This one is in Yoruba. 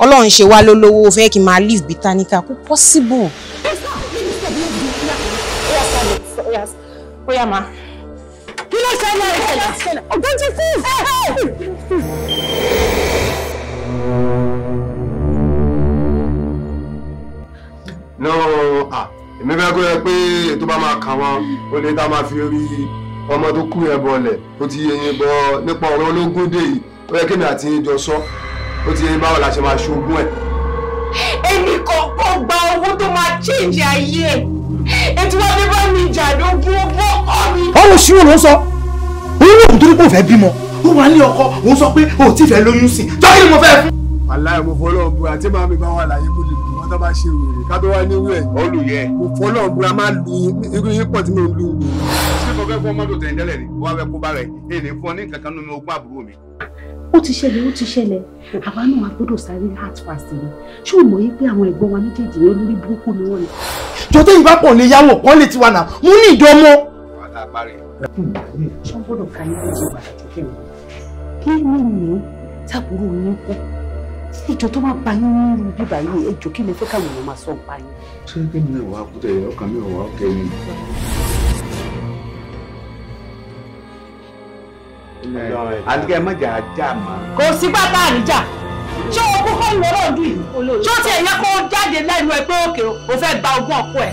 Ọlọ́run ṣe wá lólówó fẹ́ kí n máa live bitanica kò possible. Oya ma. Kí ló ṣẹlẹ̀? Ọgbọ́n ti fún. No, èmi fẹ́ kó yẹ pé ètò bá máa kà wọ́n ó lè tá máa fi rí ọmọ tó kú yẹn bọlẹ̀ ó ti yẹn bọ nípa ọ̀rọ̀ ológun dé yìí ó yẹ kémi àti yín jọ sọ ó ti yẹn báwo la ṣe máa ṣogún ẹ̀. Èmi kọ̀ọ̀kan gba owó tó máa change ayé ètò wọn ní bá mi jà lógún owó ọkọ mi. Ọ̀rọ̀ ṣíwò ló ń sọ òun lòun torí pé òun fẹ́ bímọ ó wà ní ọkọ òun sọ pé òun ti fẹ́ lóyún sí jọ́kí ni mo fẹ́ fún. Wàláhì mo fọlọ́ búra tí màmí bá wà láyé kó lè dùn wọ́n tó bá ṣe wèrè ká tó wá ní wẹ̀. Olùyẹ. Mo fọlọ́ búra máa lu irú yín pọ̀ tí mo lu. Ṣé mo fẹ́ fún ọmọdé tẹ̀lé ni wọ́n á fẹ́ kó bá rẹ̀ èlé fún ọ ní kankan nínú ogún àbúrò mi. Ó ti ṣẹlẹ̀ àwa náà a gbọ́dọ̀ sáré heart fast ni ṣé o mọ̀ yí pé àwọn ẹ̀gbọ́n wa méjèèjì ní olórí burúkú ni wọ́n ni. Jọ́tẹ́ yìí bá pọ̀ lè yáwó kan lè tiwa náà mú ní ìdánmọ́. Ṣé wọ́n gbọ́dọ̀ ka yín lójú padà tó kẹ́wọ̀n kí ní tábùrù yín kú ìjọ tó máa bá yín nínú bíbá yìí ẹjọ́ kí lè fẹ́ káwọn èèyàn máa sọ ń pa yín. Ṣé kí ni ìwà kútẹ̀ ọkàn mi ò wá kẹ́yìn? Àdìgẹ́ mọ̀jà ajá mọ́. Kò sí bàtà àríjà ṣé o kúkọ́ ń lọ́rọ̀ ọdún yìí ṣé o ti ẹ̀yẹ kó jáde lẹ́nu ẹ pé òkè o fẹ́ gba ogún ọkọ ẹ̀.